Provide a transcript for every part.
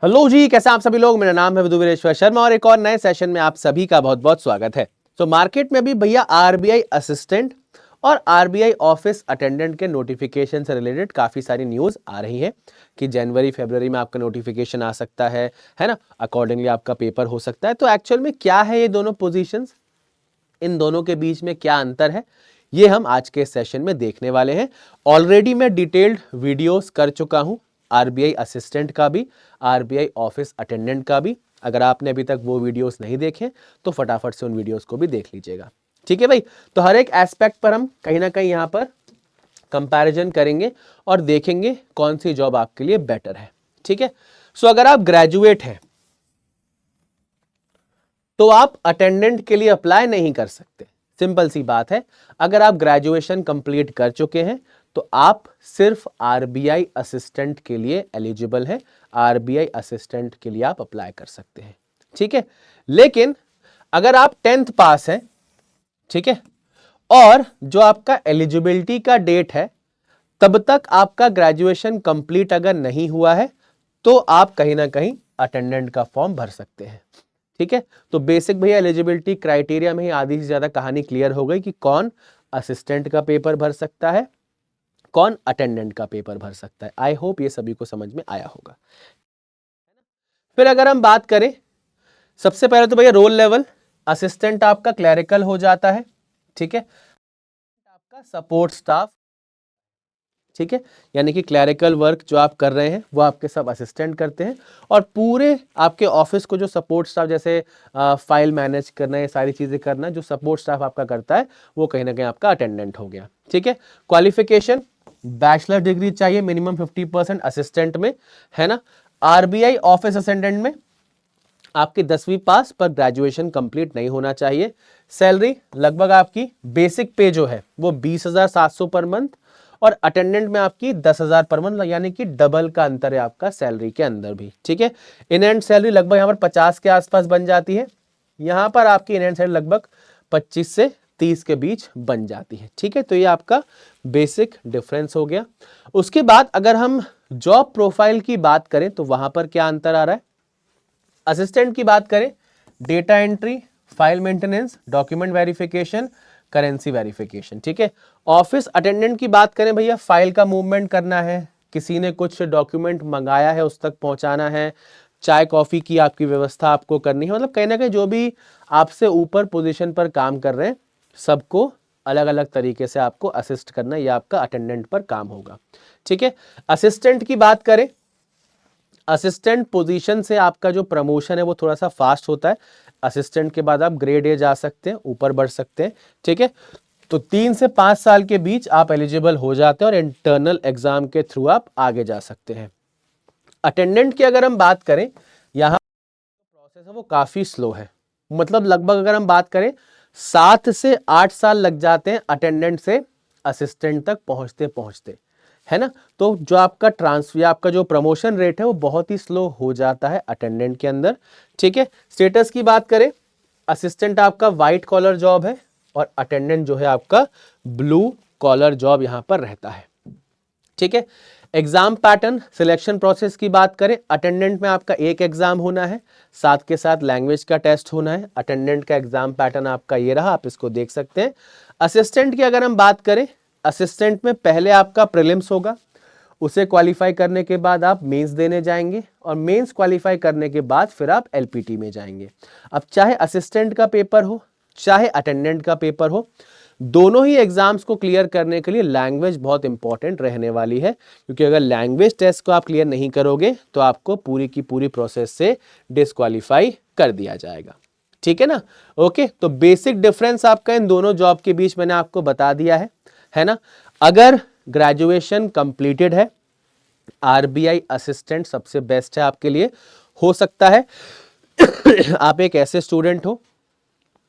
Hello जी, कैसे आप सभी लोग। मेरा नाम है विदुवीरेश्वर शर्मा और एक और नए सेशन में आप सभी का बहुत बहुत स्वागत है। तो मार्केट में भी भैया आरबीआई असिस्टेंट और आरबीआई ऑफिस अटेंडेंट के नोटिफिकेशन से रिलेटेड काफी सारी न्यूज आ रही है कि जनवरी फरवरी में आपका नोटिफिकेशन आ सकता है ना। अकॉर्डिंगली आपका पेपर हो सकता है। तो एक्चुअल में क्या है ये दोनों पोजीशंस, इन दोनों के बीच में क्या अंतर है, ये हम आज के सेशन में देखने वाले हैं। ऑलरेडी मैं डिटेल्ड वीडियोस कर चुका हूं, आरबीआई असिस्टेंट का भी, आरबीआई ऑफिस अटेंडेंट का भी। अगर आपने अभी तक वो वीडियोस नहीं देखे तो फटाफट से उन वीडियोस को भी देख लीजिएगा। ठीक है भाई। तो हर एक एस्पेक्ट पर हम कहीं ना कहीं यहां पर कंपैरिजन करेंगे और देखेंगे कौन सी जॉब आपके लिए बेटर है। ठीक है। सो अगर आप ग्रेजुएट हैं तो आप अटेंडेंट के लिए अप्लाई नहीं कर सकते। सिंपल सी बात है। अगर आप ग्रेजुएशन कंप्लीट कर चुके हैं तो आप सिर्फ आरबीआई असिस्टेंट के लिए एलिजिबल हैं। आरबीआई असिस्टेंट के लिए आप अप्लाई कर सकते हैं। ठीक है। लेकिन अगर आप 10th पास हैं, ठीक है, और जो आपका एलिजिबिलिटी का डेट है तब तक आपका ग्रेजुएशन कंप्लीट अगर नहीं हुआ है तो आप कहीं ना कहीं अटेंडेंट का फॉर्म भर सकते हैं। ठीक है। तो बेसिक भैया एलिजिबिलिटी क्राइटेरिया में ही आधी से ज्यादा कहानी क्लियर हो गई कि कौन असिस्टेंट का पेपर भर सकता है, कौन अटेंडेंट का पेपर भर सकता है। आई होप ये सभी को समझ में आया होगा। फिर अगर हम बात करें, सबसे पहले तो भैया रोल लेवल, असिस्टेंट आपका क्लरिकल हो जाता है। ठीक है। आपका सपोर्ट स्टाफ, ठीक है, यानी कि क्लरिकल वर्क जो आप कर रहे हैं वो आपके सब असिस्टेंट करते हैं और पूरे आपके ऑफिस को जो सपोर्ट स्टाफ, जैसे फाइल मैनेज करना, ये सारी चीजें करना, जो सपोर्ट स्टाफ आपका करता है वो कहीं ना कहीं आपका अटेंडेंट हो गया। ठीक है। क्वालिफिकेशन बैचलर डिग्री चाहिए मिनिमम 50% असिस्टेंट में, है ना। आरबीआई ऑफिस असिस्टेंट में आपकी 10वीं पास पर ग्रेजुएशन कंप्लीट नहीं होना चाहिए। सैलरी लगभग आपकी बेसिक पे जो है वो 20,700 पर मंथ और अटेंडेंट में आपकी 10,000 पर मंथ, यानी कि डबल का अंतर है आपका सैलरी के अंदर भी। ठीक है। इन एंड सैलरी लगभग यहाँ पर 50 के आसपास बन जाती है। यहाँ पर आपकी इन एंड सैलरी लगभग 25 से 30 के बीच बन जाती है। ठीक है। तो ये आपका बेसिक डिफरेंस हो गया। उसके बाद अगर हम जॉब प्रोफाइल की बात करें तो वहां पर क्या अंतर आ रहा है। असिस्टेंट की बात करें, data entry, file maintenance, document verification, currency verification. ठीक है। ऑफिस अटेंडेंट की बात करें भैया, फाइल का मूवमेंट करना है, किसी ने कुछ डॉक्यूमेंट मंगाया है उस तक पहुंचाना है, चाय कॉफी की आपकी व्यवस्था आपको करनी है। मतलब कहीं ना कहीं जो भी आपसे ऊपर पोजीशन पर काम कर रहे हैं सबको अलग अलग तरीके से आपको असिस्ट करना, यह आपका अटेंडेंट पर काम होगा। ठीक है। असिस्टेंट की बात करें, असिस्टेंट पोजीशन से आपका जो प्रमोशन है वो थोड़ा सा फास्ट होता है। असिस्टेंट के बाद आप ग्रेड ए जा सकते हैं, ऊपर बढ़ सकते हैं। ठीक है। तो 3 से 5 साल के बीच आप एलिजिबल हो जाते हैं और इंटरनल एग्जाम के थ्रू आप आगे जा सकते हैं। अटेंडेंट की अगर हम बात करें, यहाँ प्रोसेस है वो काफी स्लो है। मतलब लगभग अगर हम बात करें 7 से 8 साल लग जाते हैं अटेंडेंट से असिस्टेंट तक पहुंचते पहुंचते, है ना। तो जो आपका ट्रांसफर, आपका जो प्रमोशन रेट है वो बहुत ही स्लो हो जाता है अटेंडेंट के अंदर। ठीक है। स्टेटस की बात करें, असिस्टेंट आपका व्हाइट कॉलर जॉब है और अटेंडेंट जो है आपका ब्लू कॉलर जॉब यहां पर रहता है। ठीक है। एग्जाम पैटर्न, सिलेक्शन प्रोसेस की बात करें, अटेंडेंट में आपका एक एग्जाम होना है, साथ के साथ लैंग्वेज का टेस्ट होना है। अटेंडेंट का एग्जाम पैटर्न आपका ये रहा, आप इसको देख सकते हैं। असिस्टेंट की अगर हम बात करें, असिस्टेंट में पहले आपका प्रीलिम्स होगा, उसे क्वालिफाई करने के बाद आप मेंस देने जाएंगे और मेंस क्वालिफाई करने के बाद फिर आप एलपीटी में जाएंगे। अब चाहे असिस्टेंट का पेपर हो चाहे अटेंडेंट का पेपर हो, दोनों ही एग्जाम्स को क्लियर करने के लिए लैंग्वेज बहुत इंपॉर्टेंट रहने वाली है, क्योंकि अगर लैंग्वेज टेस्ट को आप क्लियर नहीं करोगे तो आपको पूरी की पूरी प्रोसेस से डिस्क्वालीफाई कर दिया जाएगा। ठीक है ना। ओके। तो बेसिक डिफरेंस आपका इन दोनों जॉब के बीच मैंने आपको बता दिया है ना। अगर ग्रेजुएशन कंप्लीटेड है, आरबीआई असिस्टेंट सबसे बेस्ट है आपके लिए। हो सकता है आप एक ऐसे स्टूडेंट हो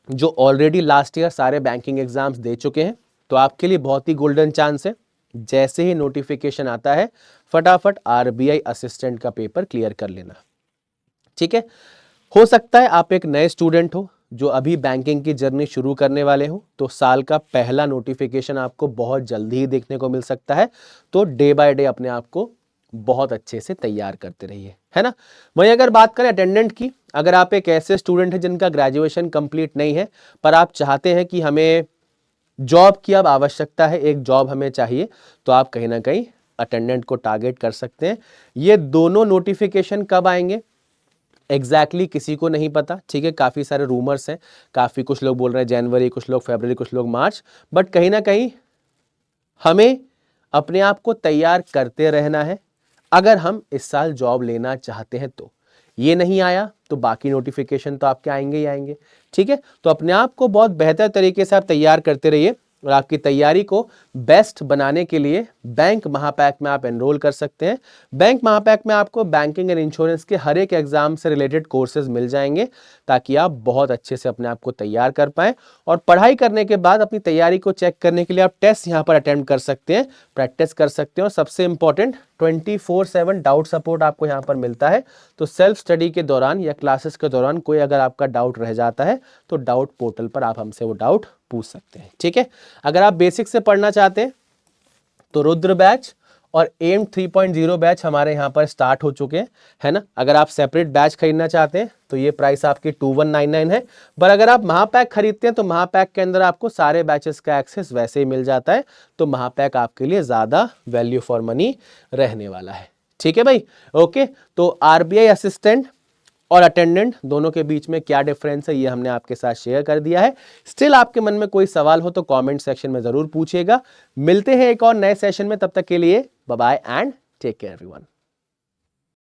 जो ऑलरेडी लास्ट ईयर सारे बैंकिंग एग्जाम्स दे चुके हैं, तो आपके लिए बहुत ही गोल्डन चांस है। जैसे ही नोटिफिकेशन आता है फटाफट आरबीआई असिस्टेंट का पेपर क्लियर कर लेना। ठीक है। हो सकता है आप एक नए स्टूडेंट हो जो अभी बैंकिंग की जर्नी शुरू करने वाले हो, तो साल का पहला नोटिफिकेशन आपको बहुत जल्दी ही देखने को मिल सकता है। तो डे बाय डे अपने आप को बहुत अच्छे से तैयार करते रहिए, है ना। वहीं अगर बात करें अटेंडेंट की, अगर आप एक ऐसे स्टूडेंट हैं जिनका ग्रेजुएशन कंप्लीट नहीं है पर आप चाहते हैं कि हमें जॉब की अब आवश्यकता है, एक जॉब हमें चाहिए, तो आप कहीं ना कहीं अटेंडेंट को टारगेट कर सकते हैं। ये दोनों नोटिफिकेशन कब आएंगे एग्जैक्टली किसी को नहीं पता, ठीक है। काफ़ी सारे रूमर्स हैं, काफ़ी कुछ लोग बोल रहे हैं जनवरी, कुछ लोग फरवरी, कुछ लोग मार्च, बट कहीं ना कहीं हमें अपने आप को तैयार करते रहना है अगर हम इस साल जॉब लेना चाहते हैं। तो ये नहीं आया तो बाकी नोटिफिकेशन तो आपके आएंगे ही आएंगे, ठीक है। तो अपने आप को बहुत बेहतर तरीके से आप तैयार करते रहिए और आपकी तैयारी को बेस्ट बनाने के लिए बैंक महापैक में आप एनरोल कर सकते हैं। बैंक महापैक में आपको बैंकिंग एंड इंश्योरेंस के हर एक एग्जाम से रिलेटेड कोर्सेज मिल जाएंगे ताकि आप बहुत अच्छे से अपने आप को तैयार कर पाएं। और पढ़ाई करने के बाद अपनी तैयारी को चेक करने के लिए आप टेस्ट यहाँ पर अटेम्प्ट कर सकते हैं, प्रैक्टिस कर सकते हैं। और सबसे इंपॉर्टेंट 24/7 डाउट सपोर्ट आपको यहाँ पर मिलता है। तो सेल्फ स्टडी के दौरान या क्लासेस के दौरान कोई अगर आपका डाउट रह जाता है तो डाउट पोर्टल पर आप हमसे वो डाउट पूछ सकते हैं, ठीक है। अगर आप बेसिक से पढ़ना चाहते हैं तो रुद्र बैच और एम 3.0 बैच हमारे यहाँ पर स्टार्ट हो चुके हैं, है ना। अगर आप सेपरेट बैच खरीदना चाहते हैं तो ये प्राइस आपकी 2199 है, पर अगर आप महापैक खरीदते हैं तो महापैक के अंदर आपको सारे बैचेस का एक्सेस वैसे ही मिल जाता है। तो महापैक आपके लिए ज़्यादा वैल्यू फॉर मनी रहने वाला है, ठीक है भाई। ओके, तो आरबीआई असिस्टेंट और अटेंडेंट दोनों के बीच में क्या डिफरेंस है ये हमने आपके साथ शेयर कर दिया है। स्टिल आपके मन में कोई सवाल हो तो कमेंट सेक्शन में जरूर पूछिएगा। मिलते हैं एक और नए सेशन में, तब तक के लिए bye bye and take care everyone.